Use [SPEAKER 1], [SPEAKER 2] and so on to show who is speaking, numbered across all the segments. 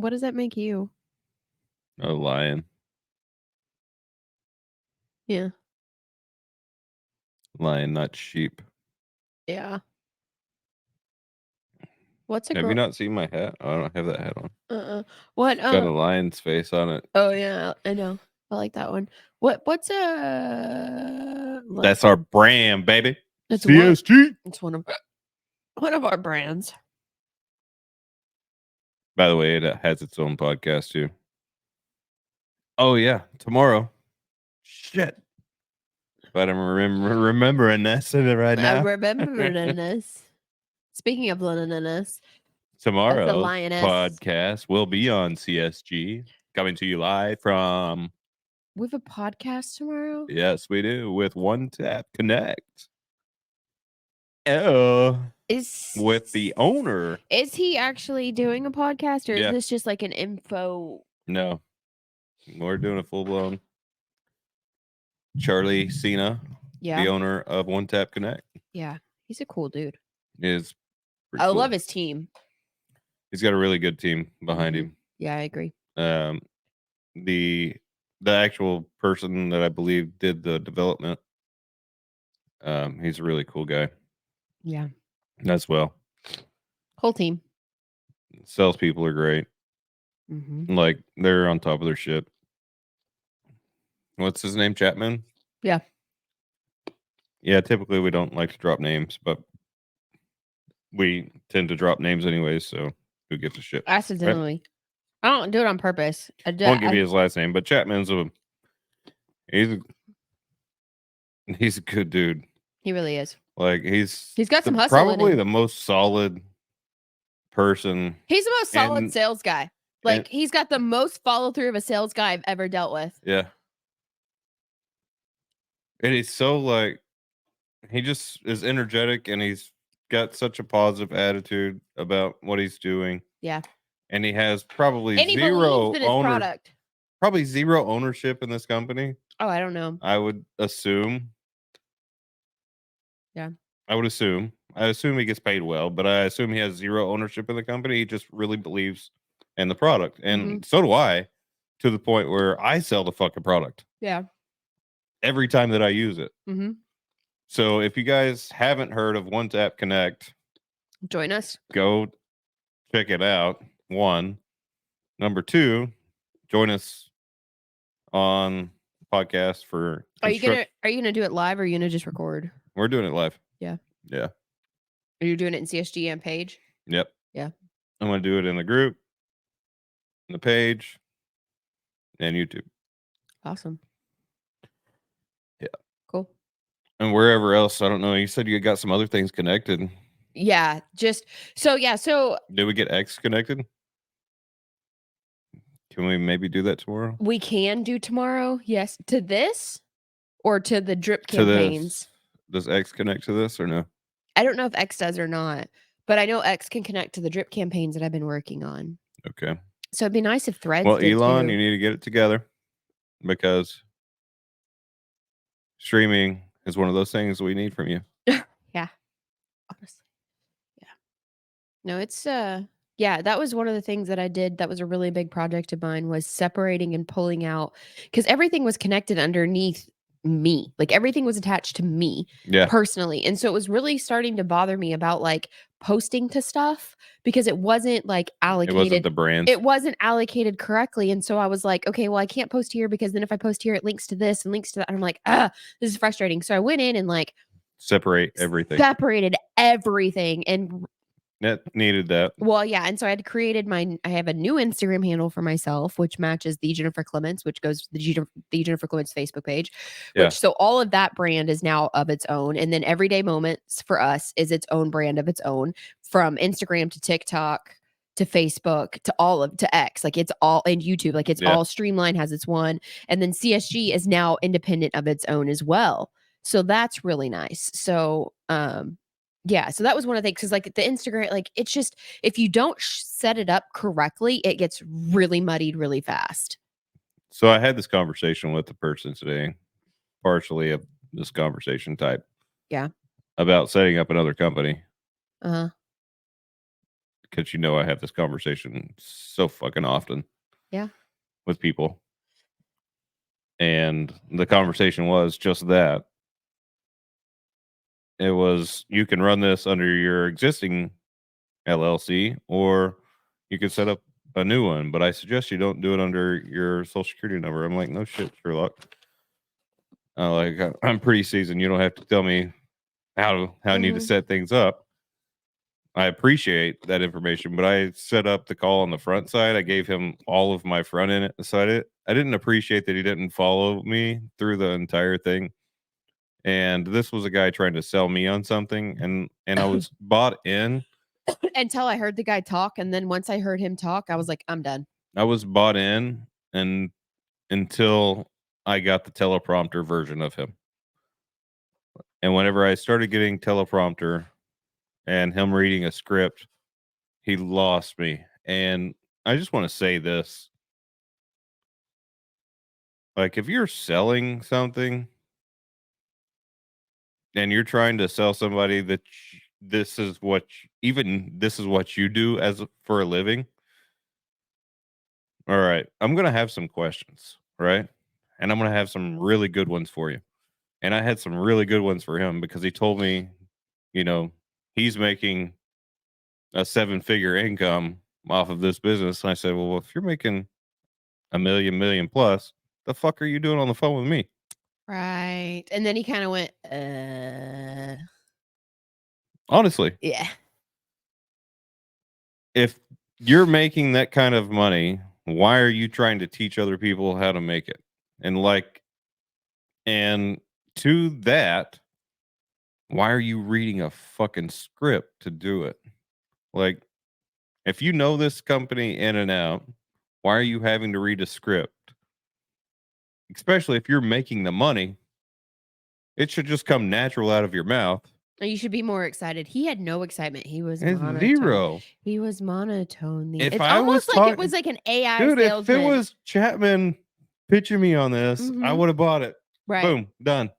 [SPEAKER 1] What does that make you?
[SPEAKER 2] A lion.
[SPEAKER 1] Yeah.
[SPEAKER 2] Lion, not sheep.
[SPEAKER 1] Yeah. What's a
[SPEAKER 2] Have you
[SPEAKER 1] girl?
[SPEAKER 2] not seen my hat? Oh, I don't have that hat on.
[SPEAKER 1] What?
[SPEAKER 2] It's got a lion's face on it.
[SPEAKER 1] Oh yeah, I know. I like that one. What's a?
[SPEAKER 2] That's our brand, baby.
[SPEAKER 1] It's
[SPEAKER 2] CSG.
[SPEAKER 1] It's one of our brands.
[SPEAKER 2] By the way, it has its own podcast too. Oh yeah, tomorrow. Shit. But I'm remembering this right now.
[SPEAKER 1] I'm remembering this. Speaking of Lioness,
[SPEAKER 2] Tomorrow's
[SPEAKER 1] lioness.
[SPEAKER 2] podcast will be on CSG, coming to you live from.
[SPEAKER 1] we have a podcast tomorrow.
[SPEAKER 2] Yes, we do, with One Tap Connect. Oh, with the owner.
[SPEAKER 1] Is he actually doing a podcast, or
[SPEAKER 2] Yeah.
[SPEAKER 1] is this just like an info?
[SPEAKER 2] No, we're doing a full blown. Charlie Cena,
[SPEAKER 1] Yeah,
[SPEAKER 2] the owner of One Tap Connect,
[SPEAKER 1] yeah, he's a cool dude.
[SPEAKER 2] is.
[SPEAKER 1] I
[SPEAKER 2] Cool.
[SPEAKER 1] love his team.
[SPEAKER 2] He's got a really good team behind him.
[SPEAKER 1] Yeah, I agree.
[SPEAKER 2] The actual person that I believe did the development, he's a really cool guy
[SPEAKER 1] Yeah,
[SPEAKER 2] as well.
[SPEAKER 1] whole team.
[SPEAKER 2] Salespeople are great. Like, they're on top of their shit. What's his name? Chapman?
[SPEAKER 1] Yeah.
[SPEAKER 2] Yeah, typically we don't like to drop names, but we tend to drop names anyways, so who gives a shit?
[SPEAKER 1] Accidentally. Right? I don't do it on purpose. I
[SPEAKER 2] won't give you his last name, but Chapman's he's a good dude.
[SPEAKER 1] He really is.
[SPEAKER 2] Like, he's
[SPEAKER 1] got some hustle.
[SPEAKER 2] Probably the most solid person.
[SPEAKER 1] He's the most solid sales guy. Like, he's got the most follow through of a sales guy I've ever dealt with.
[SPEAKER 2] Yeah. And he's so, like, he just is energetic, and he's got such a positive attitude about what he's doing.
[SPEAKER 1] Yeah.
[SPEAKER 2] And he has probably zero ownership in this company.
[SPEAKER 1] Oh, I don't know.
[SPEAKER 2] I would assume.
[SPEAKER 1] Yeah.
[SPEAKER 2] I assume he gets paid well, but I assume he has zero ownership in the company. He just really believes in the product. And so do I, to the point where I sell the fucking product.
[SPEAKER 1] Yeah.
[SPEAKER 2] Every time that I use it. So if you guys haven't heard of One Tap Connect,
[SPEAKER 1] join us.
[SPEAKER 2] Go check it out. 1. Number 2, join us on podcast for.
[SPEAKER 1] Are you gonna do it live, or are you gonna just record?
[SPEAKER 2] We're doing it live.
[SPEAKER 1] Yeah.
[SPEAKER 2] Yeah.
[SPEAKER 1] Are you doing it in CSG and page?
[SPEAKER 2] Yep.
[SPEAKER 1] Yeah.
[SPEAKER 2] I'm gonna do it in the group, the page, and YouTube.
[SPEAKER 1] Awesome.
[SPEAKER 2] Yeah.
[SPEAKER 1] Cool.
[SPEAKER 2] And wherever else, I don't know. You said you got some other things connected.
[SPEAKER 1] Yeah. So
[SPEAKER 2] did we get X connected? Can we maybe do that tomorrow?
[SPEAKER 1] We can do tomorrow. Yes. To this or to the drip campaigns?
[SPEAKER 2] Does X connect to this or no?
[SPEAKER 1] I don't know if X does or not, but I know X can connect to the drip campaigns that I've been working on.
[SPEAKER 2] Okay.
[SPEAKER 1] So it'd be nice if Threads
[SPEAKER 2] Well,
[SPEAKER 1] did
[SPEAKER 2] Elon,
[SPEAKER 1] too.
[SPEAKER 2] you need to get it together, because streaming is one of those things we need from you.
[SPEAKER 1] Yeah. Honestly. Yeah. No, it's yeah, that was one of the things that I did. That was a really big project of mine, was separating and pulling out, because everything was connected underneath me. Like, everything was attached to me personally. And so it was really starting to bother me about, like, posting to stuff, because it wasn't, like, allocated.
[SPEAKER 2] It wasn't the brand.
[SPEAKER 1] It wasn't allocated correctly. And so I was like, okay, well, I can't post here, because then if I post here, it links to this and links to that. And I'm like, this is frustrating. So I went in and, like,
[SPEAKER 2] separated
[SPEAKER 1] everything and
[SPEAKER 2] it needed that.
[SPEAKER 1] Well, yeah. And so I had created I have a new Instagram handle for myself, which matches the Jennifer Clements, which goes to the Jennifer Clements Facebook page. So all of that brand is now of its own. And then Everyday Moments for us is its own brand of its own, from Instagram to TikTok to Facebook to X. Like, it's all, and YouTube, like, it's all streamlined, has its one. And then CSG is now independent of its own as well. So that's really nice. So, yeah, so that was one of the things, because, like, the Instagram, like, it's just, if you don't set it up correctly, it gets really muddied really fast.
[SPEAKER 2] So I had this conversation with the person today, partially of this conversation type.
[SPEAKER 1] Yeah.
[SPEAKER 2] About setting up another company.
[SPEAKER 1] Uh-huh.
[SPEAKER 2] because I have this conversation so fucking often.
[SPEAKER 1] Yeah.
[SPEAKER 2] With people. And the conversation was just that. It was, you can run this under your existing LLC, or you can set up a new one, but I suggest you don't do it under your social security number. I'm like, no shit, Sherlock. I'm pretty seasoned. You don't have to tell me how I need to set things up. I appreciate that information, but I set up the call on the front side. I gave him all of my front end side. I didn't appreciate that he didn't follow me through the entire thing. And this was a guy trying to sell me on something, and I was bought in
[SPEAKER 1] until I heard the guy talk, and then once I heard him talk, I was like, I'm done.
[SPEAKER 2] I was bought in, and until I got the teleprompter version of him. And whenever I started getting teleprompter and him reading a script, he lost me. And I just want to say this. Like, if you're selling something and you're trying to sell somebody that this is what you do for a living. All right, I'm going to have some questions, right? And I'm going to have some really good ones for you. And I had some really good ones for him because he told me, he's making a 7-figure income off of this business. And I said, well, if you're making $1 million plus, the fuck are you doing on the phone with me?
[SPEAKER 1] Right. And then he kind of went,
[SPEAKER 2] honestly.
[SPEAKER 1] Yeah.
[SPEAKER 2] If you're making that kind of money, why are you trying to teach other people how to make it? And to that, why are you reading a fucking script to do it? Like, if you know this company in and out, why are you having to read a script? Especially if you're making the money, it should just come natural out of your mouth.
[SPEAKER 1] You should be more excited. He had no excitement. He was
[SPEAKER 2] monotone. Zero.
[SPEAKER 1] He was monotone.
[SPEAKER 2] If
[SPEAKER 1] it's
[SPEAKER 2] I
[SPEAKER 1] almost
[SPEAKER 2] was
[SPEAKER 1] like it was like an AI
[SPEAKER 2] dude,
[SPEAKER 1] salesman.
[SPEAKER 2] if it was Chapman pitching me on this, I would have bought it.
[SPEAKER 1] Right.
[SPEAKER 2] Boom, done.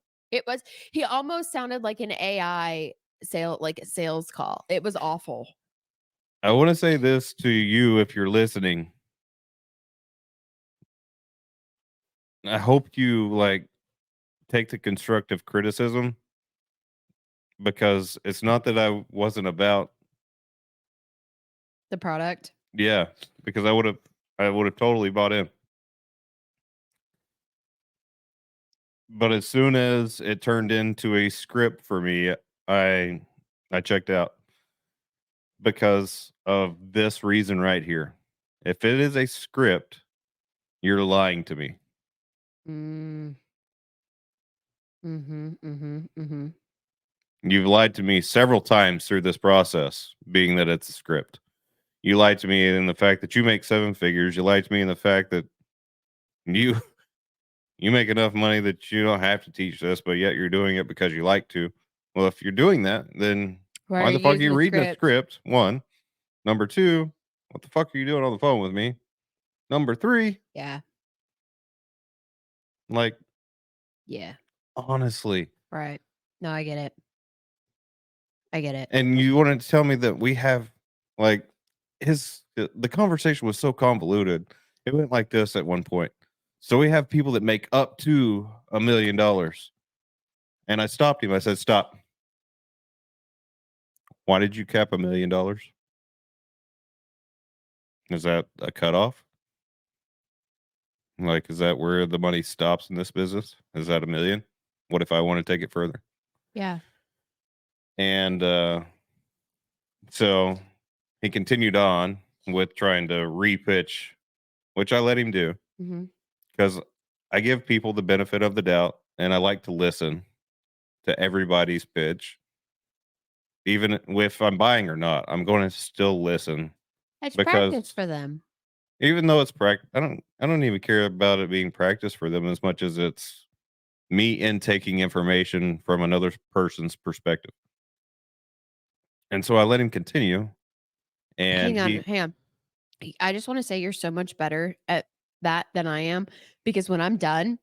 [SPEAKER 1] He almost sounded like an AI sales call. It was awful.
[SPEAKER 2] I want to say this to you if you're listening. I hope you take the constructive criticism, because it's not that I wasn't about
[SPEAKER 1] the product.
[SPEAKER 2] Yeah, because I would have totally bought in. But as soon as it turned into a script for me, I checked out because of this reason right here. If it is a script, you're lying to me. You've lied to me several times through this process, being that it's a script. You lied to me in the fact that you make 7 figures. You lied to me in the fact that you make enough money that you don't have to teach this, but yet you're doing it because you like to. Well, if you're doing that, then why the fuck are you reading a script? 1. Number 2, what the fuck are you doing on the phone with me? Number 3.
[SPEAKER 1] Yeah. Yeah.
[SPEAKER 2] Honestly.
[SPEAKER 1] Right. No, I get it.
[SPEAKER 2] And you wanted to tell me that we have the conversation was so convoluted. It went like this at one point. So we have people that make up to $1 million. And I stopped him. I said, stop. Why did you cap $1 million? Is that a cutoff? Is that where the money stops in this business? Is that $1 million? What if I want to take it further?
[SPEAKER 1] Yeah.
[SPEAKER 2] And so he continued on with trying to repitch, which I let him do. Because I give people the benefit of the doubt, and I like to listen to everybody's pitch. Even if I'm buying or not, I'm going to still listen.
[SPEAKER 1] It's practice for them.
[SPEAKER 2] Even though it's practice, I don't even care about it being practice for them as much as it's me intaking information from another person's perspective. And so I let him continue. And
[SPEAKER 1] hang on. I just want to say you're so much better at that than I am, because when I'm done,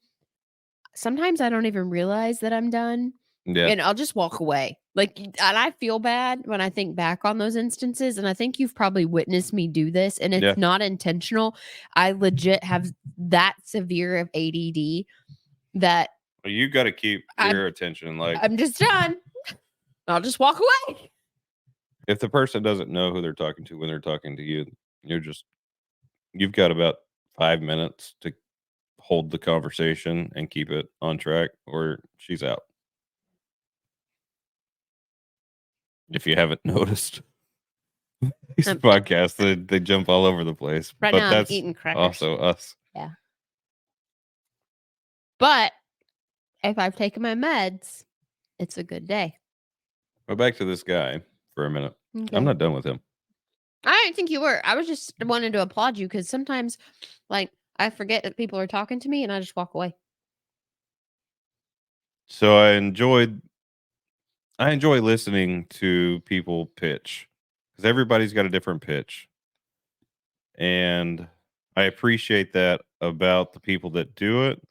[SPEAKER 1] sometimes I don't even realize that I'm done.
[SPEAKER 2] Yeah.
[SPEAKER 1] And I'll just walk away. Like, and I feel bad when I think back on those instances, and I think you've probably witnessed me do this, and it's
[SPEAKER 2] Yeah.
[SPEAKER 1] not intentional. I legit have that severe of ADD that
[SPEAKER 2] Well, you got to keep your attention. Like,
[SPEAKER 1] I'm just done. I'll just walk away.
[SPEAKER 2] if the person doesn't know who they're talking to when they're talking to you, you've got about 5 minutes to hold the conversation and keep it on track, or she's out. If you haven't noticed, these podcasts they jump all over the place.
[SPEAKER 1] Right
[SPEAKER 2] But
[SPEAKER 1] now, I'm
[SPEAKER 2] that's
[SPEAKER 1] eating crackers.
[SPEAKER 2] also us.
[SPEAKER 1] Yeah. But if I've taken my meds, it's a good day.
[SPEAKER 2] But back to this guy for a minute.
[SPEAKER 1] Okay.
[SPEAKER 2] I'm not done with him.
[SPEAKER 1] I didn't think you were. I was just wanting to applaud you because sometimes, like, I forget that people are talking to me and I just walk away.
[SPEAKER 2] So I enjoy listening to people pitch, because everybody's got a different pitch. And I appreciate that about the people that do it,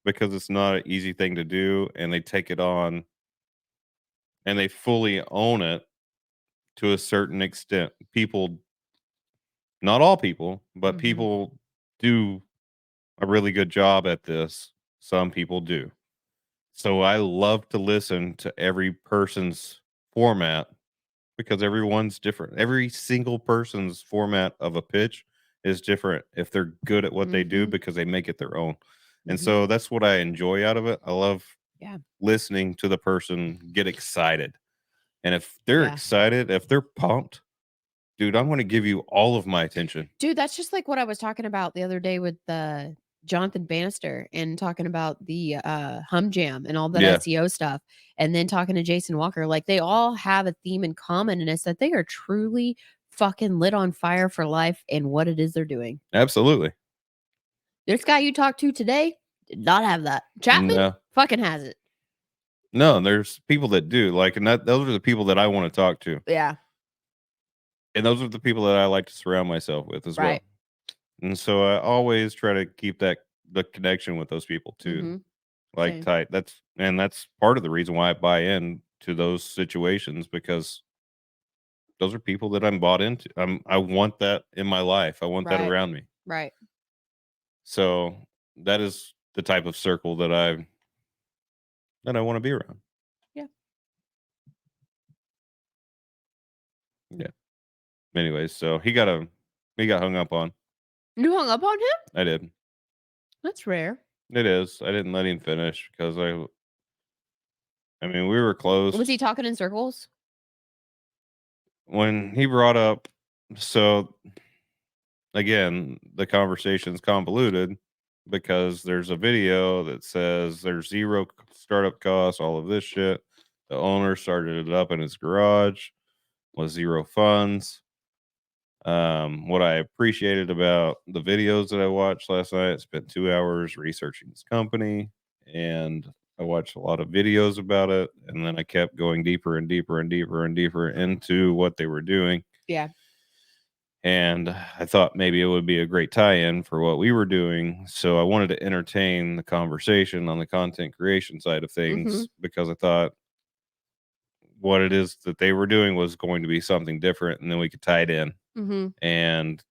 [SPEAKER 2] because it's not an easy thing to do, and they take it on and they fully own it to a certain extent. People, not all people, but
[SPEAKER 1] Mhm.
[SPEAKER 2] people do a really good job at this. Some people do. So I love to listen to every person's format, because everyone's different. Every single person's format of a pitch is different if they're good at what they do,
[SPEAKER 1] Mhm.
[SPEAKER 2] because they make it their own. And
[SPEAKER 1] Mhm.
[SPEAKER 2] so that's what I enjoy out of it. I love
[SPEAKER 1] Yeah.
[SPEAKER 2] listening to the person get excited. And if they're
[SPEAKER 1] Yeah.
[SPEAKER 2] excited, if they're pumped, dude, I'm going to give you all of my attention.
[SPEAKER 1] Dude, that's just like what I was talking about the other day with Jonathan Bannister and talking about the Hum Jam and all that
[SPEAKER 2] Yeah,
[SPEAKER 1] SEO stuff. And then talking to Jason Walker. Like, they all have a theme in common, and it's that they are truly fucking lit on fire for life and what it is they're doing.
[SPEAKER 2] absolutely.
[SPEAKER 1] This guy you talked to today did not have that. Chapman
[SPEAKER 2] No,
[SPEAKER 1] fucking has it.
[SPEAKER 2] no, there's people that do, like, and those are the people that I want to talk to.
[SPEAKER 1] Yeah.
[SPEAKER 2] And those are the people that I like to surround myself with as well.
[SPEAKER 1] Right.
[SPEAKER 2] And so I always try to keep the connection with those people too,
[SPEAKER 1] Mhm.
[SPEAKER 2] like,
[SPEAKER 1] Same.
[SPEAKER 2] tight. That's part of the reason why I buy in to those situations, because those are people that I'm bought into. I want that in my life. I want that
[SPEAKER 1] Right.
[SPEAKER 2] around me.
[SPEAKER 1] Right.
[SPEAKER 2] So that is the type of circle that I want to be around.
[SPEAKER 1] Yeah.
[SPEAKER 2] Yeah. Anyways, so he got hung up on.
[SPEAKER 1] You hung up on him?
[SPEAKER 2] I did.
[SPEAKER 1] That's rare.
[SPEAKER 2] It is. I didn't let him finish because I mean, we were close.
[SPEAKER 1] Was he talking in circles?
[SPEAKER 2] When he brought up, so again, the conversation's convoluted, because there's a video that says there's zero startup costs, all of this shit. The owner started it up in his garage with zero funds. What I appreciated about the videos that I watched last night, I spent 2 hours researching this company, and I watched a lot of videos about it, and then I kept going deeper and deeper and deeper and deeper into what they were doing.
[SPEAKER 1] Yeah.
[SPEAKER 2] And I thought maybe it would be a great tie-in for what we were doing. So I wanted to entertain the conversation on the content creation side of things, because I thought what it is that they were doing was going to be something different, and then we could tie it in.
[SPEAKER 1] Mhm.
[SPEAKER 2] And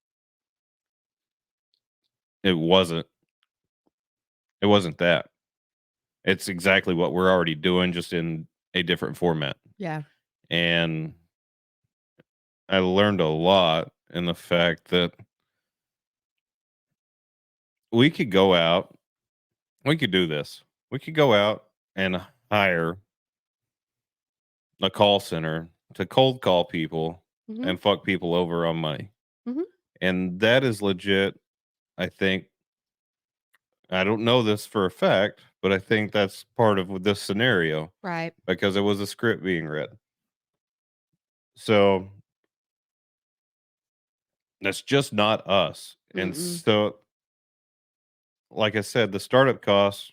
[SPEAKER 2] it wasn't. It wasn't that. It's exactly what we're already doing, just in a different format.
[SPEAKER 1] Yeah.
[SPEAKER 2] And I learned a lot in the fact that we could go out, we could do this. We could go out and hire a call center to cold call people
[SPEAKER 1] Mhm.
[SPEAKER 2] and fuck people over on money.
[SPEAKER 1] Mhm.
[SPEAKER 2] And that is legit. I think, I don't know this for a fact, but I think that's part of this scenario,
[SPEAKER 1] Right.
[SPEAKER 2] because it was a script being read. So that's just not us. And
[SPEAKER 1] Mm-mm.
[SPEAKER 2] so, like I said, the startup costs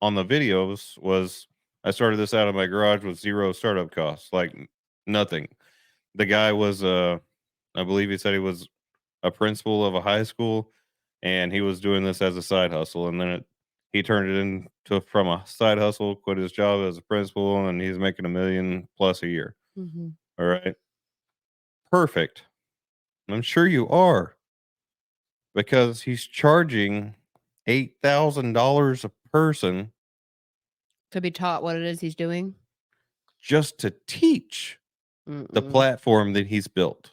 [SPEAKER 2] on the videos was, I started this out of my garage with zero startup costs, like nothing. The guy was, I believe he said he was a principal of a high school, and he was doing this as a side hustle. And then he turned it into from a side hustle, quit his job as a principal, and he's making $1 million plus a year.
[SPEAKER 1] Mm-hmm.
[SPEAKER 2] All right. Perfect. I'm sure you are, because he's charging $8,000 a person
[SPEAKER 1] To be taught what it is he's doing.
[SPEAKER 2] just to teach the platform that he's built.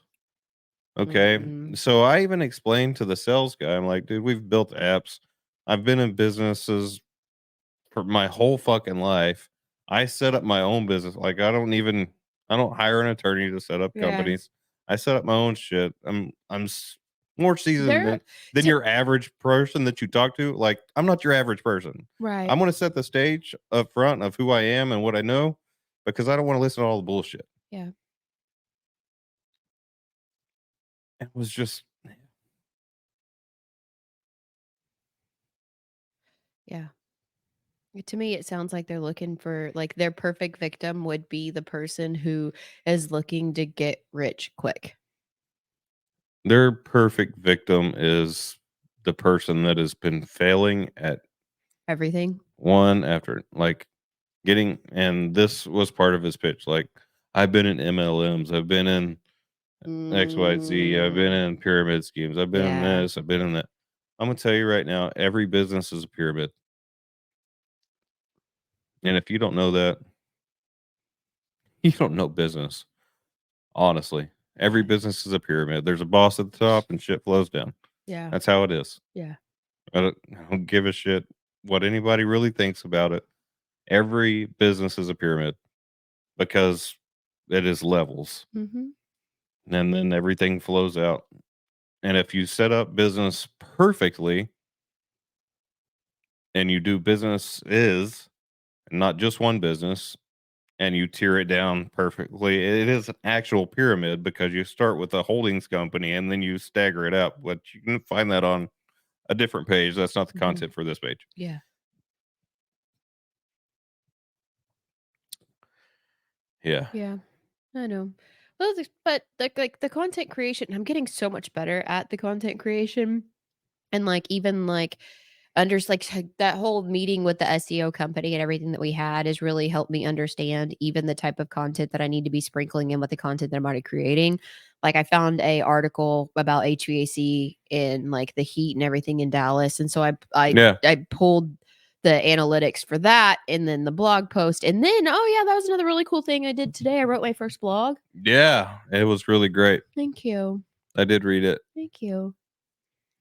[SPEAKER 2] Okay. So I even explained to the sales guy, I'm like, dude, we've built apps. I've been in businesses for my whole fucking life. I set up my own business. Like I don't hire an attorney to set up companies. I set up my own shit. I'm more seasoned than your average person that you talk to. Like I'm not your average person.
[SPEAKER 1] Right.
[SPEAKER 2] I'm going to set the stage up front of who I am and what I know, because I don't want to listen to all the bullshit.
[SPEAKER 1] Yeah.
[SPEAKER 2] It was just,
[SPEAKER 1] yeah. To me, it sounds like they're looking for, like, their perfect victim would be the person who is looking to get rich quick.
[SPEAKER 2] their perfect victim is the person that has been failing at
[SPEAKER 1] Everything.
[SPEAKER 2] one after, like, getting, and this was part of his pitch. Like, I've been in MLMs, I've been in XYZ, I've been in pyramid schemes, I've been in this, I've been in that. I'm gonna tell you right now, every business is a pyramid. And if you don't know that, you don't know business. Honestly, every business is a pyramid. There's a boss at the top and shit flows down.
[SPEAKER 1] Yeah.
[SPEAKER 2] That's how it is.
[SPEAKER 1] Yeah.
[SPEAKER 2] I don't give a shit what anybody really thinks about it. Every business is a pyramid because it is levels.
[SPEAKER 1] Mm-hmm.
[SPEAKER 2] And then everything flows out. And if you set up business perfectly and you do businesses, not just one business, and you tier it down perfectly, it is an actual pyramid, because you start with a holdings company and then you stagger it up. But you can find that on a different page. That's not the content for this page.
[SPEAKER 1] Yeah.
[SPEAKER 2] Yeah.
[SPEAKER 1] Yeah. I know. Well, but like the content creation, I'm getting so much better at the content creation. And like even like that whole meeting with the SEO company and everything that we had has really helped me understand even the type of content that I need to be sprinkling in with the content that I'm already creating. Like I found a article about HVAC and like the heat and everything in Dallas, and so I pulled the analytics for that, and then the blog post, and then that was another really cool thing I did today. I wrote my first blog.
[SPEAKER 2] Yeah, it was really great.
[SPEAKER 1] Thank you.
[SPEAKER 2] I did read it.
[SPEAKER 1] Thank you.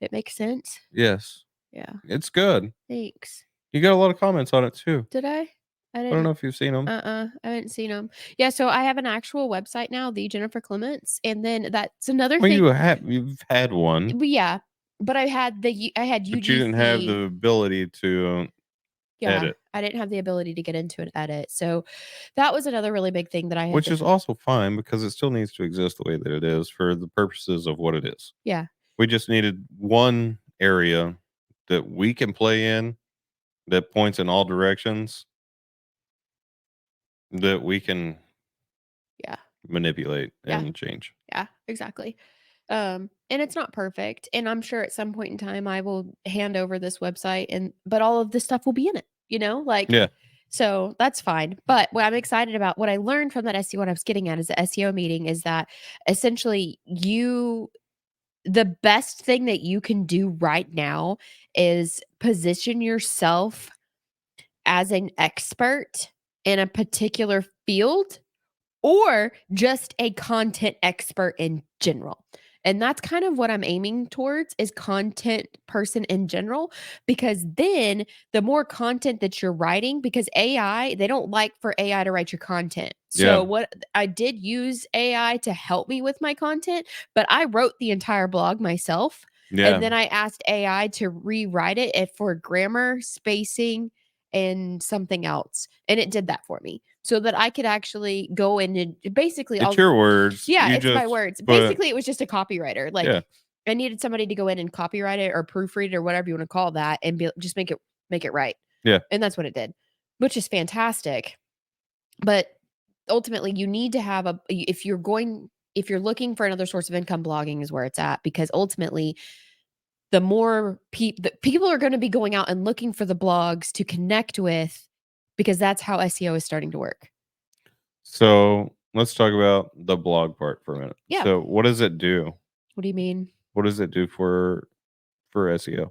[SPEAKER 1] It makes sense.
[SPEAKER 2] Yes.
[SPEAKER 1] Yeah.
[SPEAKER 2] It's good.
[SPEAKER 1] Thanks.
[SPEAKER 2] You got a lot of comments on it too.
[SPEAKER 1] Did I?
[SPEAKER 2] I don't know if you've seen them.
[SPEAKER 1] I haven't seen them. Yeah, so I have an actual website now, the Jennifer Clements, and then that's another thing.
[SPEAKER 2] You've had one.
[SPEAKER 1] But yeah, but I had UGC.
[SPEAKER 2] But you didn't have the ability to edit.
[SPEAKER 1] I didn't have the ability to get into an edit. So that was another really big thing that I had.
[SPEAKER 2] Which is also fine, because it still needs to exist the way that it is for the purposes of what it is.
[SPEAKER 1] Yeah.
[SPEAKER 2] We just needed one area that we can play in that points in all directions, that we can manipulate and change.
[SPEAKER 1] Yeah, exactly. And it's not perfect. And I'm sure at some point in time I will hand over this website, but all of this stuff will be in it, so that's fine. But what I'm excited about, what I learned from that SEO, what I was getting at is the SEO meeting, is that essentially the best thing that you can do right now is position yourself as an expert in a particular field, or just a content expert in general. And that's kind of what I'm aiming towards, is content person in general, because then the more content that you're writing, because they don't like for AI to write your content. So what I did use AI to help me with my content, but I wrote the entire blog myself. Yeah. And then I asked AI to rewrite it for grammar, spacing, and something else. And it did that for me, so that I could actually go in and basically
[SPEAKER 2] it's your words.
[SPEAKER 1] Yeah, it's my words. Basically, it was just a copywriter. Like I needed somebody to go in and copyright it or proofread it or whatever you want to call that, and just make it right.
[SPEAKER 2] Yeah.
[SPEAKER 1] And that's what it did, which is fantastic. But ultimately, you need to have if you're looking for another source of income, blogging is where it's at, because ultimately the more people are going to be going out and looking for the blogs to connect with, because that's how SEO is starting to work.
[SPEAKER 2] So let's talk about the blog part for a minute.
[SPEAKER 1] Yeah.
[SPEAKER 2] So what does it do?
[SPEAKER 1] What do you mean?
[SPEAKER 2] What does it do for SEO?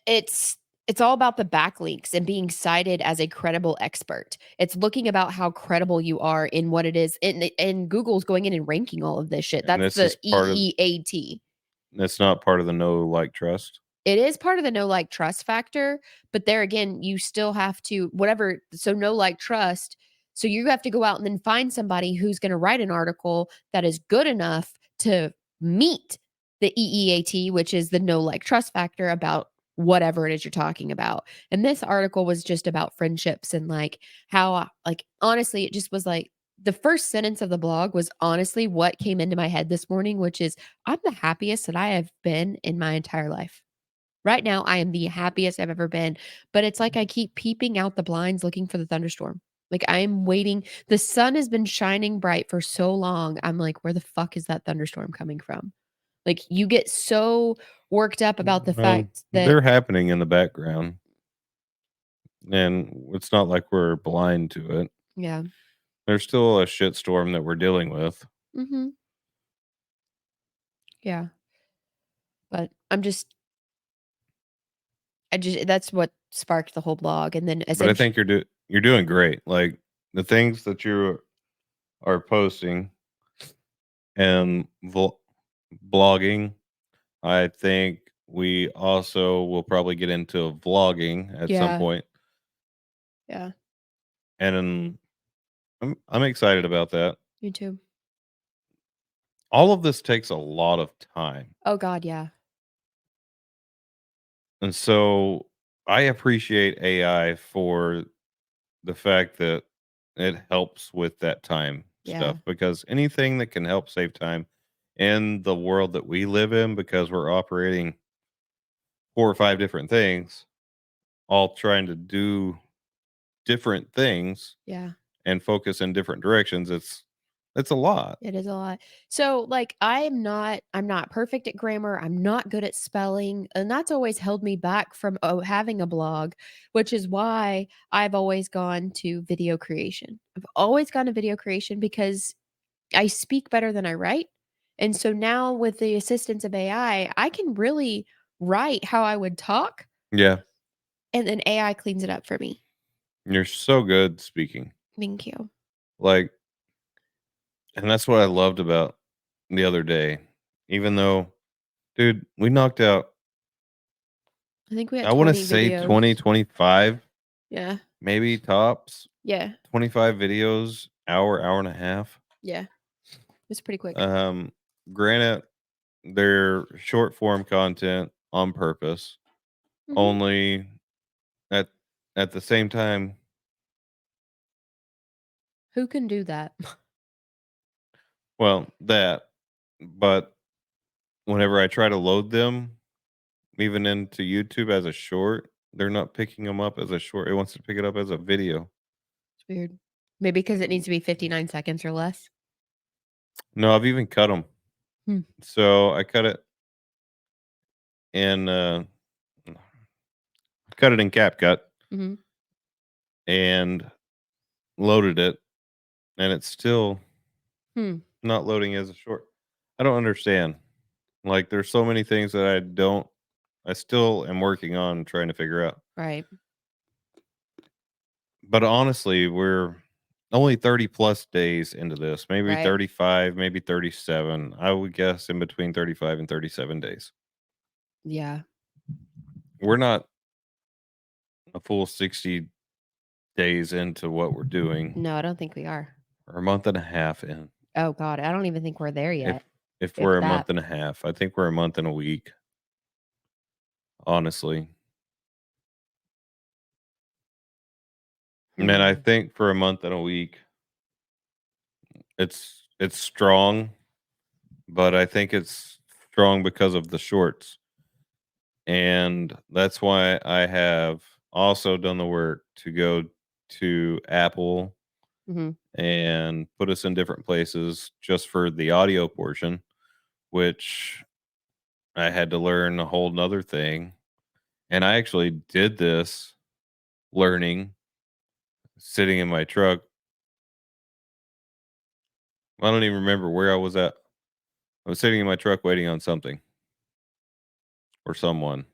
[SPEAKER 1] It's all about the backlinks and being cited as a credible expert. It's looking about how credible you are in what it is. And Google's going in and ranking all of this shit.
[SPEAKER 2] And
[SPEAKER 1] That's
[SPEAKER 2] this
[SPEAKER 1] the
[SPEAKER 2] is part of
[SPEAKER 1] EEAT.
[SPEAKER 2] that's not part of the know, like, trust.
[SPEAKER 1] It is part of the know, like, trust factor, but there again, you still have to whatever. So know, like, trust. So you have to go out and then find somebody who's going to write an article that is good enough to meet the EEAT, which is the know, like, trust factor about whatever it is you're talking about. And this article was just about friendships and like how, like, honestly, it just was like the first sentence of the blog was honestly what came into my head this morning, which is I'm the happiest that I have been in my entire life. Right now, I am the happiest I've ever been, but it's like I keep peeping out the blinds looking for the thunderstorm. Like, I'm waiting. The sun has been shining bright for so long. I'm like, where the fuck is that thunderstorm coming from? Like, you get so worked up about the fact that
[SPEAKER 2] They're happening in the background, and it's not like we're blind to it.
[SPEAKER 1] yeah.
[SPEAKER 2] There's still a shitstorm that we're dealing with.
[SPEAKER 1] Mhm. Yeah. But I just that's what sparked the whole blog, and then
[SPEAKER 2] But I
[SPEAKER 1] essentially
[SPEAKER 2] think you're doing great. Like, the things that you are posting and blogging, I think we also will probably get into vlogging at some
[SPEAKER 1] yeah.
[SPEAKER 2] point.
[SPEAKER 1] Yeah.
[SPEAKER 2] And I'm excited about that.
[SPEAKER 1] Me too.
[SPEAKER 2] All of this takes a lot of time.
[SPEAKER 1] Oh god, yeah.
[SPEAKER 2] And so I appreciate AI for the fact that it helps with that time
[SPEAKER 1] Yeah.
[SPEAKER 2] stuff, because anything that can help save time in the world that we live in, because we're operating 4 or 5 different things, all trying to do different things
[SPEAKER 1] Yeah.
[SPEAKER 2] and focus in different directions, it's a lot.
[SPEAKER 1] It is a lot. So, like, I'm not perfect at grammar. I'm not good at spelling, and that's always held me back from having a blog, which is why I've always gone to video creation. I've always gone to video creation because I speak better than I write. And so now with the assistance of I can really write how I would talk,
[SPEAKER 2] Yeah,
[SPEAKER 1] and then AI cleans it up for me.
[SPEAKER 2] you're so good speaking.
[SPEAKER 1] Thank you.
[SPEAKER 2] Like, and that's what I loved about the other day. Even though, dude, we knocked out,
[SPEAKER 1] I think we had
[SPEAKER 2] I want to
[SPEAKER 1] 20
[SPEAKER 2] say
[SPEAKER 1] videos.
[SPEAKER 2] 20, 25,
[SPEAKER 1] Yeah.
[SPEAKER 2] maybe tops.
[SPEAKER 1] Yeah.
[SPEAKER 2] 25 videos, hour and a half.
[SPEAKER 1] Yeah. It's pretty quick.
[SPEAKER 2] Um, Granted, they're short form content on purpose.
[SPEAKER 1] Mhm.
[SPEAKER 2] Only at the same time,
[SPEAKER 1] Who can do that?
[SPEAKER 2] well, that, but whenever I try to load them, even into YouTube as a short, they're not picking them up as a short. It wants to pick it up as a video.
[SPEAKER 1] It's weird. Maybe because it needs to be 59 seconds or less.
[SPEAKER 2] No, I've even cut them.
[SPEAKER 1] Hmm.
[SPEAKER 2] So I cut it in CapCut
[SPEAKER 1] Mhm.
[SPEAKER 2] and loaded it, and it's still
[SPEAKER 1] Hmm.
[SPEAKER 2] not loading as a short. I don't understand. Like, there's so many things that I still am working on trying to figure out.
[SPEAKER 1] Right.
[SPEAKER 2] But honestly, we're only 30 plus days into this, maybe
[SPEAKER 1] Right.
[SPEAKER 2] 35, maybe 37. I would guess in between 35 and 37 days.
[SPEAKER 1] Yeah.
[SPEAKER 2] We're not a full 60 days into what we're doing,
[SPEAKER 1] No, I don't think we are.
[SPEAKER 2] or a month and a half in.
[SPEAKER 1] Oh god, I don't even think we're there
[SPEAKER 2] If
[SPEAKER 1] yet.
[SPEAKER 2] we're
[SPEAKER 1] If
[SPEAKER 2] a
[SPEAKER 1] that.
[SPEAKER 2] month and a half, I think we're a month and a week, honestly. And then I
[SPEAKER 1] Hmm.
[SPEAKER 2] think for a month and a week, it's strong, but I think it's strong because of the shorts. And that's why I have also done the work to go to Apple
[SPEAKER 1] Mhm.
[SPEAKER 2] and put us in different places just for the audio portion, which I had to learn a whole nother thing. And I actually did this learning sitting in my truck. I don't even remember where I was at. I was sitting in my truck waiting on something or someone,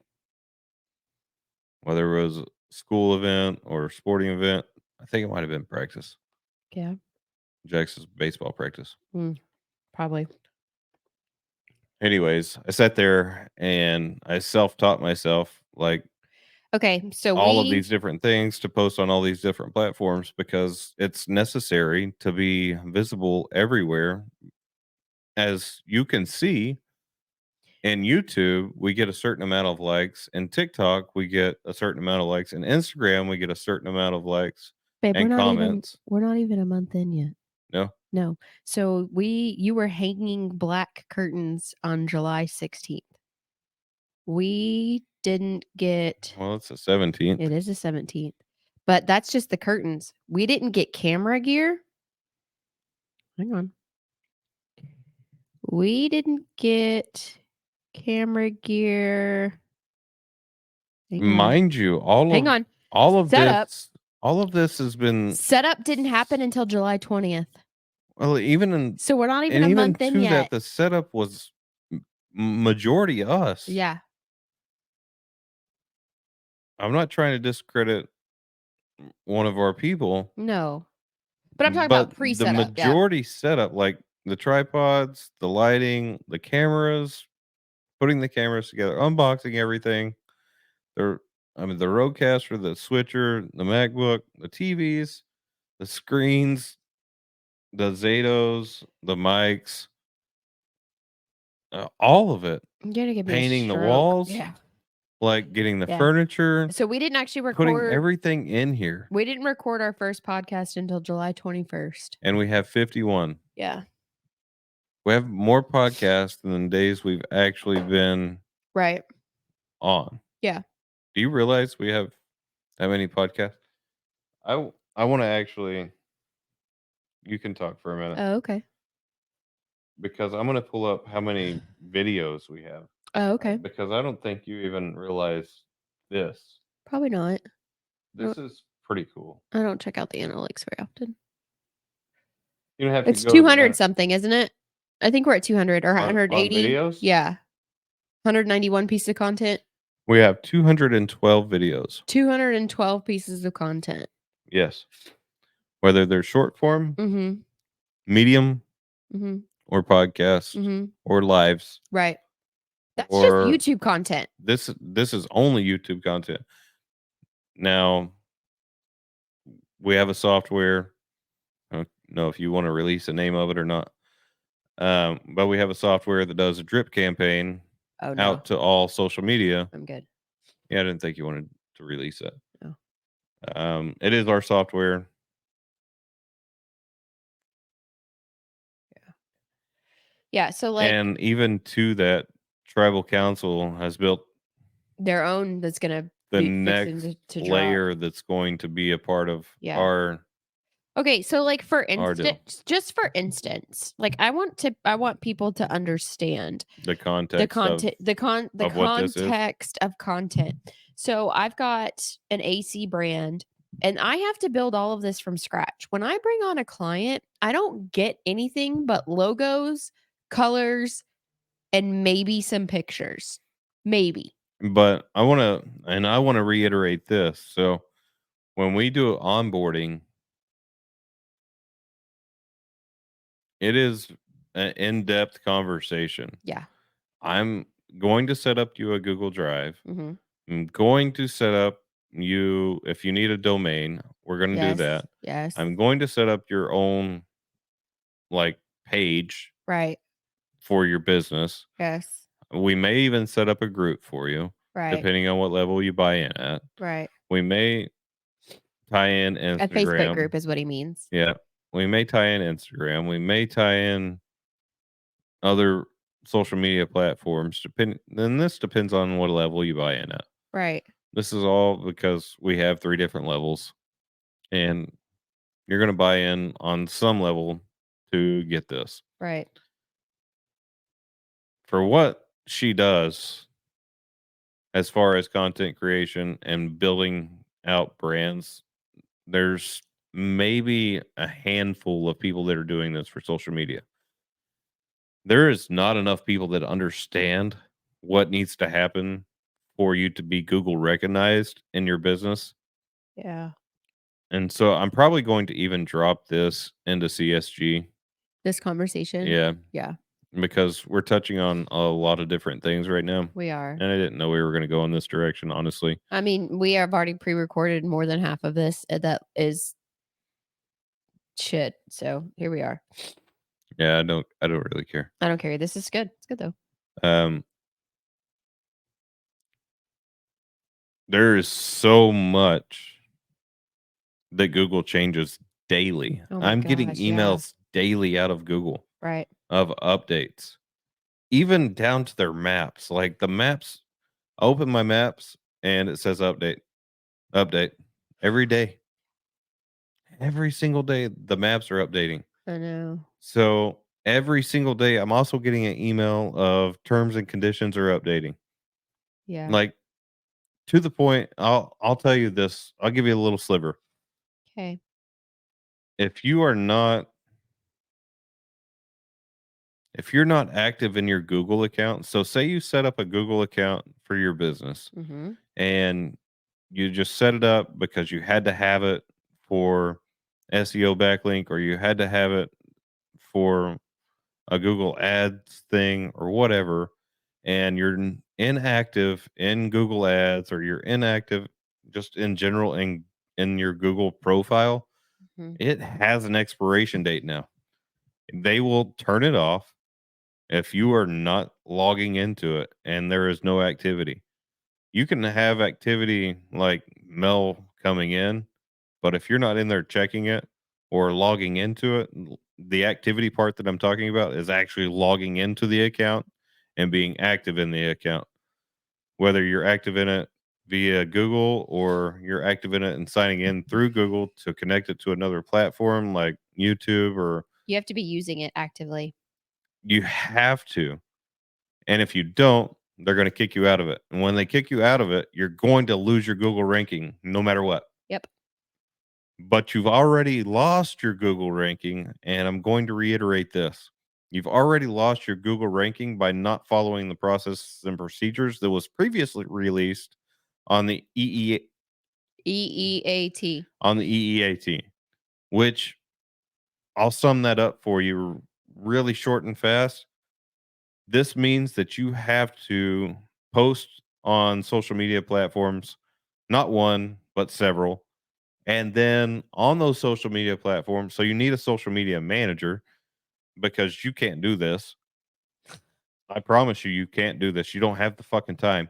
[SPEAKER 2] whether it was a school event or a sporting event. I think it might have been practice,
[SPEAKER 1] Yeah.
[SPEAKER 2] Jackson's baseball practice.
[SPEAKER 1] Probably.
[SPEAKER 2] Anyways, I sat there and I self-taught myself like
[SPEAKER 1] Okay, so
[SPEAKER 2] all of these different things to post on all these different platforms because it's necessary to be visible everywhere. As you can see in YouTube, we get a certain amount of likes. In TikTok, we get a certain amount of likes. In Instagram, we get a certain amount of likes
[SPEAKER 1] babe,
[SPEAKER 2] and comments.
[SPEAKER 1] we're not even a month in yet.
[SPEAKER 2] No,
[SPEAKER 1] No. So you were hanging black curtains on July 16th. We didn't get
[SPEAKER 2] well, it's the 17th.
[SPEAKER 1] it is the 17th. But that's just the curtains. We didn't get camera gear. Hang on. We didn't get camera gear. Hang on.
[SPEAKER 2] Mind you,
[SPEAKER 1] Hang on.
[SPEAKER 2] all of
[SPEAKER 1] Setup.
[SPEAKER 2] this has been
[SPEAKER 1] Setup didn't happen until July 20th.
[SPEAKER 2] well, even in
[SPEAKER 1] So we're not even
[SPEAKER 2] and
[SPEAKER 1] a
[SPEAKER 2] even
[SPEAKER 1] month in
[SPEAKER 2] to
[SPEAKER 1] yet.
[SPEAKER 2] that, the setup was majority us.
[SPEAKER 1] Yeah.
[SPEAKER 2] I'm not trying to discredit one of our people.
[SPEAKER 1] No. But I'm talking about
[SPEAKER 2] The
[SPEAKER 1] pre-setup.
[SPEAKER 2] majority setup, like the tripods, the lighting, the cameras, putting the cameras together, unboxing everything. The the Rodecaster, the switcher, the MacBook, the TVs, the screens, the Zatos, the mics, all of it.
[SPEAKER 1] You're gonna give me a
[SPEAKER 2] Painting the
[SPEAKER 1] stroke.
[SPEAKER 2] walls,
[SPEAKER 1] Yeah.
[SPEAKER 2] like getting the
[SPEAKER 1] Yeah.
[SPEAKER 2] furniture,
[SPEAKER 1] So we didn't actually
[SPEAKER 2] putting
[SPEAKER 1] record.
[SPEAKER 2] everything in here.
[SPEAKER 1] We didn't record our first podcast until July 21st.
[SPEAKER 2] And we have 51.
[SPEAKER 1] Yeah.
[SPEAKER 2] We have more podcasts than the days we've actually been
[SPEAKER 1] Right.
[SPEAKER 2] on.
[SPEAKER 1] Yeah.
[SPEAKER 2] Do you realize we have that many podcasts? I want to actually. You can talk for a minute
[SPEAKER 1] Oh, okay.
[SPEAKER 2] because I'm going to pull up how many videos we have.
[SPEAKER 1] Oh, okay.
[SPEAKER 2] Because I don't think you even realize this.
[SPEAKER 1] Probably not.
[SPEAKER 2] This is pretty cool.
[SPEAKER 1] I don't check out the analytics very often.
[SPEAKER 2] You don't have
[SPEAKER 1] It's
[SPEAKER 2] to go
[SPEAKER 1] 200 something, isn't it? I think we're at 200 or 180.
[SPEAKER 2] on videos.
[SPEAKER 1] Yeah. 191 pieces of content.
[SPEAKER 2] We have 212 videos.
[SPEAKER 1] 212 pieces of content.
[SPEAKER 2] Yes. Whether they're short form, medium, or podcasts, or lives.
[SPEAKER 1] Right. That's
[SPEAKER 2] or
[SPEAKER 1] just YouTube content.
[SPEAKER 2] This is only YouTube content. Now, we have a software. I don't know if you want to release the name of it or not. But we have a software that does a drip campaign out to all social media.
[SPEAKER 1] I'm good.
[SPEAKER 2] Yeah, I didn't think you wanted to release it.
[SPEAKER 1] No.
[SPEAKER 2] It is our software.
[SPEAKER 1] Yeah. So
[SPEAKER 2] and even to that, Tribal Council has built
[SPEAKER 1] their own that's gonna
[SPEAKER 2] the next layer that's going to be a part of our.
[SPEAKER 1] Okay, so like for instance, just for instance, like I want people to understand
[SPEAKER 2] the context
[SPEAKER 1] of content. So I've got an AC brand and I have to build all of this from scratch. When I bring on a client, I don't get anything but logos, colors, and maybe some pictures. Maybe.
[SPEAKER 2] But I want to reiterate this. So when we do onboarding, it is an in-depth conversation.
[SPEAKER 1] Yeah.
[SPEAKER 2] I'm going to set up you a Google Drive.
[SPEAKER 1] Mm-hmm.
[SPEAKER 2] I'm going to set up you, if you need a domain, we're going to do that.
[SPEAKER 1] Yes.
[SPEAKER 2] I'm going to set up your own like page.
[SPEAKER 1] Right.
[SPEAKER 2] For your business.
[SPEAKER 1] Yes.
[SPEAKER 2] We may even set up a group for you.
[SPEAKER 1] Right.
[SPEAKER 2] Depending on what level you buy in at.
[SPEAKER 1] Right.
[SPEAKER 2] We may tie in Instagram.
[SPEAKER 1] A Facebook group is what he means.
[SPEAKER 2] Yeah. We may tie in Instagram. We may tie in other social media platforms. Then this depends on what level you buy in at.
[SPEAKER 1] Right.
[SPEAKER 2] This is all because we have 3 different levels. And you're going to buy in on some level to get this.
[SPEAKER 1] Right.
[SPEAKER 2] For what she does as far as content creation and building out brands, there's maybe a handful of people that are doing this for social media. There is not enough people that understand what needs to happen for you to be Google recognized in your business.
[SPEAKER 1] Yeah.
[SPEAKER 2] And so I'm probably going to even drop this into CSG.
[SPEAKER 1] This conversation.
[SPEAKER 2] Yeah.
[SPEAKER 1] Yeah,
[SPEAKER 2] Because we're touching on a lot of different things right now.
[SPEAKER 1] we are.
[SPEAKER 2] And I didn't know we were going to go in this direction, honestly.
[SPEAKER 1] I mean, we have already pre-recorded more than half of this. That is shit. So here we are.
[SPEAKER 2] Yeah, I don't really care.
[SPEAKER 1] I don't care. This is good. It's good though.
[SPEAKER 2] There is so much that Google changes daily.
[SPEAKER 1] Oh my
[SPEAKER 2] I'm getting
[SPEAKER 1] gosh, yeah.
[SPEAKER 2] emails daily out of Google
[SPEAKER 1] Right.
[SPEAKER 2] of updates, even down to their maps. Like the maps, I open my maps and it says update every day. Every single day, the maps are updating.
[SPEAKER 1] I know.
[SPEAKER 2] So every single day, I'm also getting an email of terms and conditions are updating.
[SPEAKER 1] Yeah.
[SPEAKER 2] Like to the point, I'll tell you this. I'll give you a little sliver.
[SPEAKER 1] Okay.
[SPEAKER 2] If you're not active in your Google account, so say you set up a Google account for your business
[SPEAKER 1] Mm-hmm.
[SPEAKER 2] and you just set it up because you had to have it for SEO backlink or you had to have it for a Google Ads thing or whatever, and you're inactive in Google Ads or you're inactive just in general in your Google profile,
[SPEAKER 1] Mm-hmm.
[SPEAKER 2] it has an expiration date now. They will turn it off if you are not logging into it and there is no activity. You can have activity like mail coming in, but if you're not in there checking it or logging into it, the activity part that I'm talking about is actually logging into the account and being active in the account. Whether you're active in it via Google or you're active in it and signing in through Google to connect it to another platform like YouTube, or
[SPEAKER 1] You have to be using it actively.
[SPEAKER 2] you have to. And if you don't, they're going to kick you out of it. And when they kick you out of it, you're going to lose your Google ranking no matter what.
[SPEAKER 1] Yep.
[SPEAKER 2] But you've already lost your Google ranking. And I'm going to reiterate this. You've already lost your Google ranking by not following the process and procedures that was previously released on the
[SPEAKER 1] EEAT.
[SPEAKER 2] EEAT, which I'll sum that up for you really short and fast. This means that you have to post on social media platforms, not one, but several. And then on those social media platforms, so you need a social media manager because you can't do this. I promise you, you can't do this. You don't have the fucking time.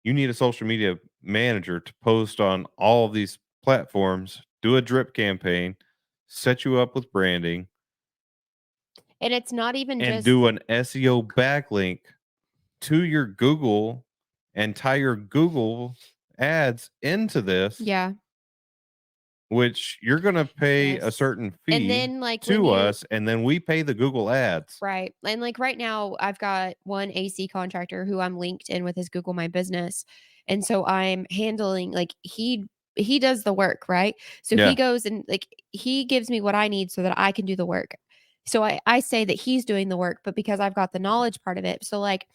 [SPEAKER 2] You need a social media manager to post on all of these platforms, do a drip campaign, set you up with branding,
[SPEAKER 1] And it's not even
[SPEAKER 2] and
[SPEAKER 1] just
[SPEAKER 2] do an SEO backlink to your Google and tie your Google ads into this,
[SPEAKER 1] yeah.
[SPEAKER 2] which you're going to pay a
[SPEAKER 1] Yes.
[SPEAKER 2] certain fee
[SPEAKER 1] And then like when
[SPEAKER 2] to
[SPEAKER 1] you
[SPEAKER 2] us, and then we pay the Google ads.
[SPEAKER 1] right. And like right now I've got one AC contractor who I'm linked in with his Google My Business. And so I'm handling like he does the work, right? So
[SPEAKER 2] Yeah.
[SPEAKER 1] he goes and like he gives me what I need so that I can do the work. So I say that he's doing the work, but because I've got the knowledge part of it. So like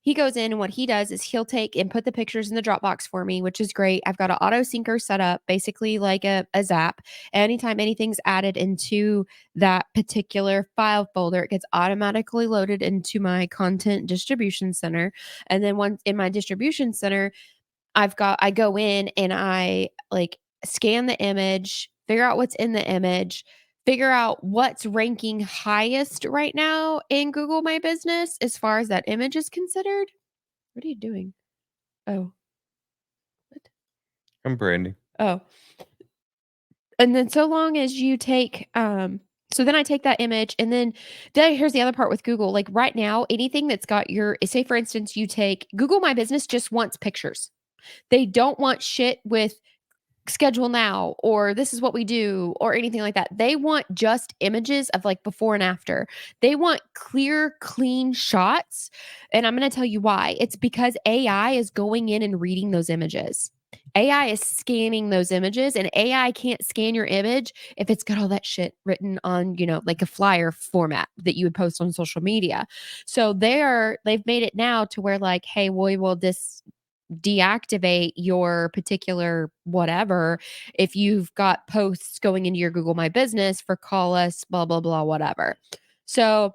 [SPEAKER 1] he goes in and what he does is he'll take and put the pictures in the Dropbox for me, which is great. I've got an auto syncer set up, basically like a Zap. Anytime anything's added into that particular file folder, it gets automatically loaded into my content distribution center. And then once in my distribution center, I go in and I like scan the image, figure out what's in the image, figure out what's ranking highest right now in Google My Business as far as that image is considered. What are you doing? Oh. What?
[SPEAKER 2] I'm Brandy.
[SPEAKER 1] Oh. And then so long as you take so then I take that image and then here's the other part with Google. Like right now, anything that's got your say for instance, you take Google My Business just wants pictures. They don't want shit with schedule now, or this is what we do, or anything like that. They want just images of like before and after. They want clear, clean shots. And I'm going to tell you why. It's because AI is going in and reading those images. AI is scanning those images, and AI can't scan your image if it's got all that shit written on, like a flyer format that you would post on social media. So they've made it now to where like, hey, we will deactivate your particular whatever if you've got posts going into your Google My Business for call us, blah, blah, blah, whatever. So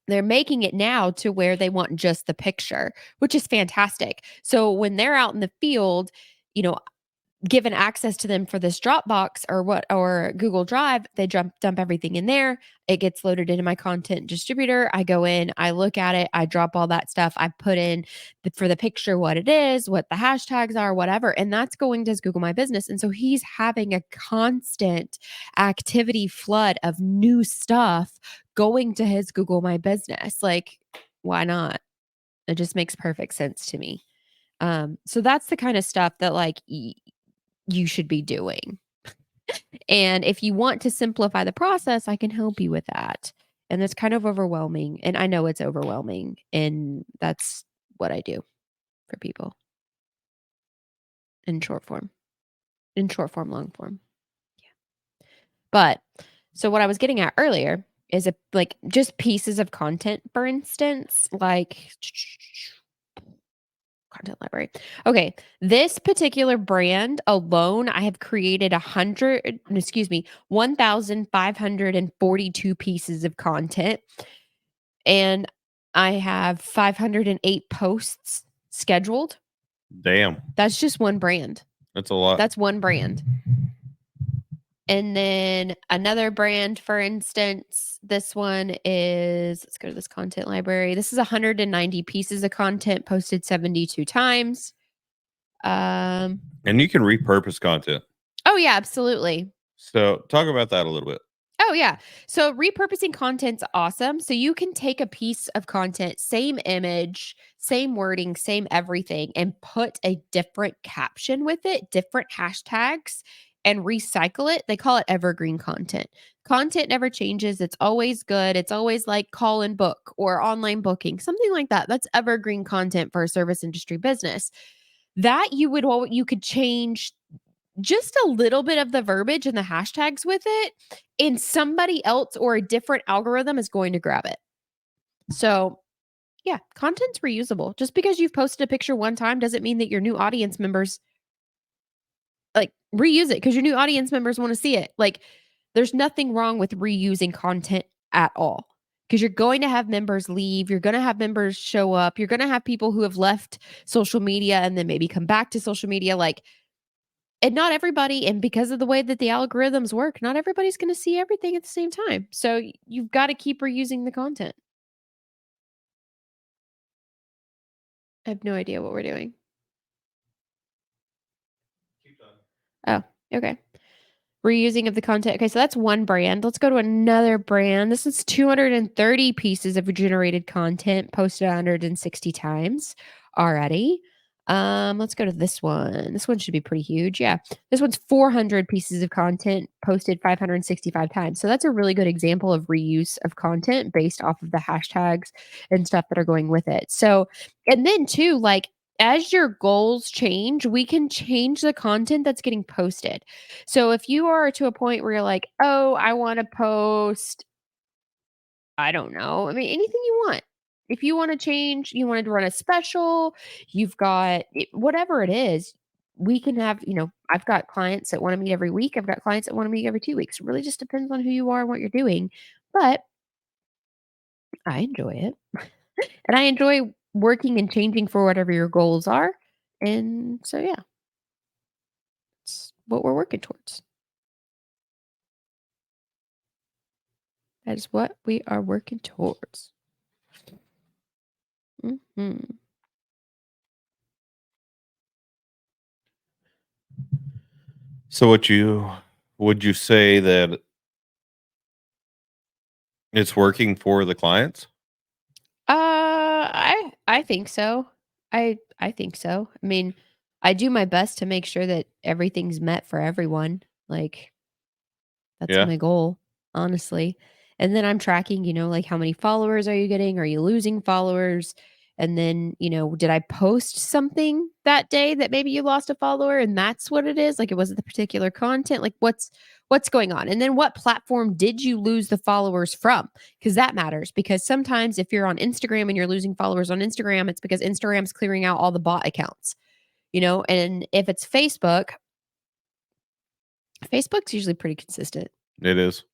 [SPEAKER 1] they're making it now to where they want just the picture, which is fantastic. So when they're out in the field, given access to them for this Dropbox or Google Drive, they dump everything in there. It gets loaded into my content distributor. I go in, I look at it, I drop all that stuff. I put in for the picture what it is, what the hashtags are, whatever, and that's going to his Google My Business. And so he's having a constant activity flood of new stuff going to his Google My Business. Like, why not? It just makes perfect sense to me. So that's the kind of stuff that like you should be doing. And if you want to simplify the process, I can help you with that. And it's kind of overwhelming. And I know it's overwhelming. And that's what I do for people in short form, long form. Yeah. But so what I was getting at earlier is like just pieces of content, for instance, like content library. Okay. This particular brand alone, I have created 1,542 pieces of content. And I have 508 posts scheduled.
[SPEAKER 2] Damn.
[SPEAKER 1] That's just one brand.
[SPEAKER 2] That's a lot.
[SPEAKER 1] That's one brand. And then another brand, for instance, this one is, let's go to this content library. This is 190 pieces of content posted 72 times.
[SPEAKER 2] And you can repurpose content.
[SPEAKER 1] Oh, yeah, absolutely.
[SPEAKER 2] So talk about that a little bit.
[SPEAKER 1] Oh, yeah. So repurposing content's awesome. So you can take a piece of content, same image, same wording, same everything, and put a different caption with it, different hashtags, and recycle it. They call it evergreen content. Content never changes. It's always good. It's always like call and book or online booking, something like that. That's evergreen content for a service industry business. That you could change just a little bit of the verbiage and the hashtags with it, and somebody else or a different algorithm is going to grab it. So, yeah, content's reusable. Just because you've posted a picture one time doesn't mean that your new audience members like reuse it because your new audience members want to see it. Like, there's nothing wrong with reusing content at all because you're going to have members leave. You're going to have members show up. You're going to have people who have left social media and then maybe come back to social media. And not everybody, and because of the way that the algorithms work, not everybody's going to see everything at the same time. So you've got to keep reusing the content. I have no idea what we're doing. Oh, okay. Reusing of the content. Okay, so that's one brand. Let's go to another brand. This is 230 pieces of generated content posted 160 times already. Let's go to this one. This one should be pretty huge. Yeah. This one's 400 pieces of content posted 565 times. So that's a really good example of reuse of content based off of the hashtags and stuff that are going with it. So, and then too, like as your goals change, we can change the content that's getting posted. So if you are to a point where you're like, oh, I want to post, I don't know, I mean, anything you want. If you want to change, you wanted to run a special, you've got whatever it is, we can have, I've got clients that want to meet every week. I've got clients that want to meet every 2 weeks. It really just depends on who you are and what you're doing. But I enjoy it. And I enjoy working and changing for whatever your goals are. And so, yeah, it's what we're working towards. That is what we are working towards. Mm-hmm.
[SPEAKER 2] So would you say that it's working for the clients?
[SPEAKER 1] I think so. I think so. I mean, I do my best to make sure that everything's met for everyone. Like, that's
[SPEAKER 2] Yeah.
[SPEAKER 1] my goal, honestly. And then I'm tracking, like how many followers are you getting? Are you losing followers? And then, did I post something that day that maybe you lost a follower and that's what it is? Like, it wasn't the particular content. Like, what's going on? And then what platform did you lose the followers from? Because that matters. Because sometimes if you're on Instagram and you're losing followers on Instagram, it's because Instagram's clearing out all the bot accounts. And if it's Facebook's usually pretty consistent.
[SPEAKER 2] It is.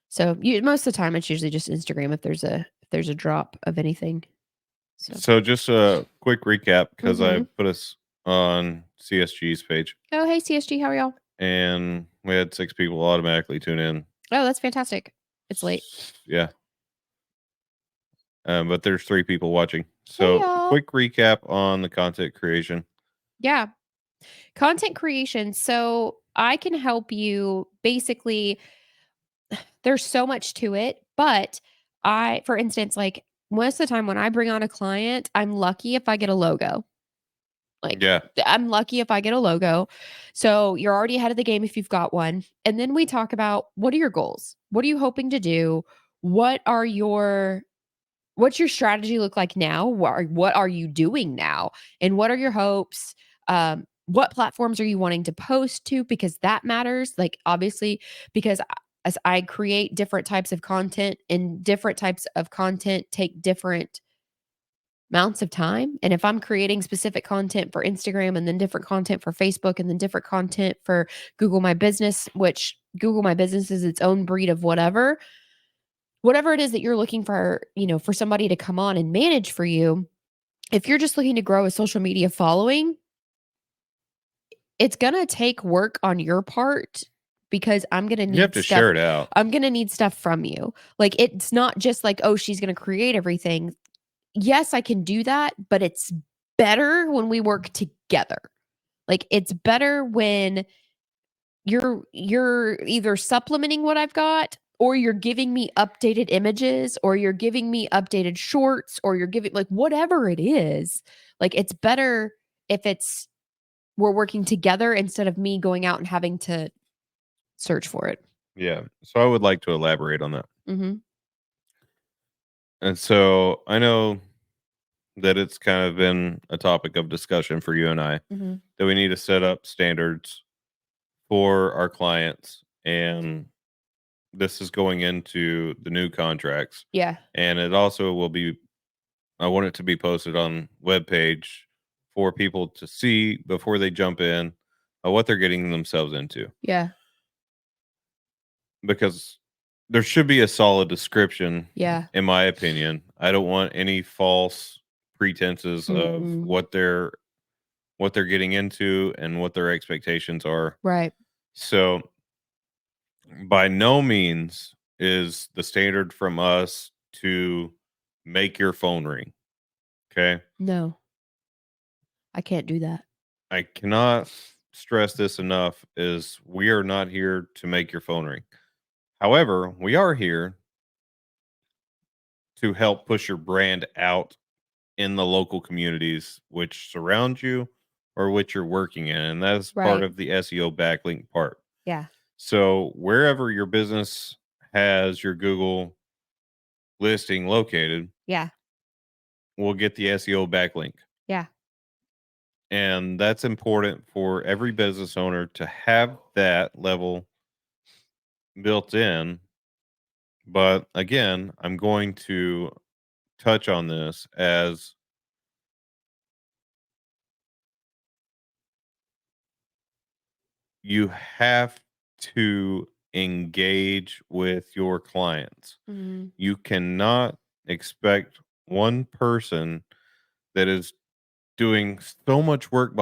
[SPEAKER 1] So most of the time, it's usually just Instagram if there's a drop of anything.
[SPEAKER 2] So just a quick recap because I
[SPEAKER 1] Mhm.
[SPEAKER 2] put us on CSG's page
[SPEAKER 1] Oh, hey CSG, how are y'all?
[SPEAKER 2] and we had 6 people automatically tune in.
[SPEAKER 1] Oh, that's fantastic. It's late.
[SPEAKER 2] Yeah. But there's 3 people watching.
[SPEAKER 1] Hey
[SPEAKER 2] So
[SPEAKER 1] y'all.
[SPEAKER 2] quick recap on the content creation.
[SPEAKER 1] Yeah. Content creation. So I can help you basically. There's so much to it, but for instance, like most of the time when I bring on a client, I'm lucky if I get a logo. Like,
[SPEAKER 2] Yeah.
[SPEAKER 1] I'm lucky if I get a logo. So you're already ahead of the game if you've got one. And then we talk about, what are your goals? What are you hoping to do? What's your strategy look like now? What are you doing now? And what are your hopes? What platforms are you wanting to post to? Because that matters. Like, obviously, because as I create different types of content, and different types of content take different amounts of time. And if I'm creating specific content for Instagram and then different content for Facebook and then different content for Google My Business, which Google My Business is its own breed of whatever it is that you're looking for, for somebody to come on and manage for you. If you're just looking to grow a social media following, it's going to take work on your part because I'm going to
[SPEAKER 2] You have
[SPEAKER 1] need
[SPEAKER 2] to
[SPEAKER 1] stuff.
[SPEAKER 2] share it out.
[SPEAKER 1] I'm going to need stuff from you. Like, it's not just like, oh, she's going to create everything. Yes, I can do that, but it's better when we work together. Like, it's better when you're either supplementing what I've got, or you're giving me updated images, or you're giving me updated shorts, or you're giving, like, whatever it is. Like, it's better if we're working together instead of me going out and having to search for it.
[SPEAKER 2] Yeah. So I would like to elaborate on that.
[SPEAKER 1] Mhm.
[SPEAKER 2] And so I know that it's kind of been a topic of discussion for you and I
[SPEAKER 1] Mhm.
[SPEAKER 2] that we need to set up standards for our clients, and this is going into the new contracts,
[SPEAKER 1] Yeah.
[SPEAKER 2] and it also will be, I want it to be posted on webpage for people to see before they jump in what they're getting themselves into,
[SPEAKER 1] Yeah.
[SPEAKER 2] because there should be a solid description.
[SPEAKER 1] Yeah.
[SPEAKER 2] In my opinion, I don't want any false pretenses of
[SPEAKER 1] Mm-mm.
[SPEAKER 2] what they're getting into and what their expectations are.
[SPEAKER 1] Right.
[SPEAKER 2] So by no means is the standard from us to make your phone ring. Okay.
[SPEAKER 1] No. I can't do that.
[SPEAKER 2] I cannot stress this enough, is we are not here to make your phone ring. However, we are here to help push your brand out in the local communities which surround you or which you're working in. And that's part
[SPEAKER 1] Right.
[SPEAKER 2] of the SEO backlink part.
[SPEAKER 1] Yeah.
[SPEAKER 2] So wherever your business has your Google listing located,
[SPEAKER 1] Yeah.
[SPEAKER 2] we'll get the SEO backlink.
[SPEAKER 1] Yeah.
[SPEAKER 2] And that's important for every business owner to have that level built in. But again, I'm going to touch on this as you have to engage with your clients.
[SPEAKER 1] Mhm.
[SPEAKER 2] You cannot expect one person that is doing so much work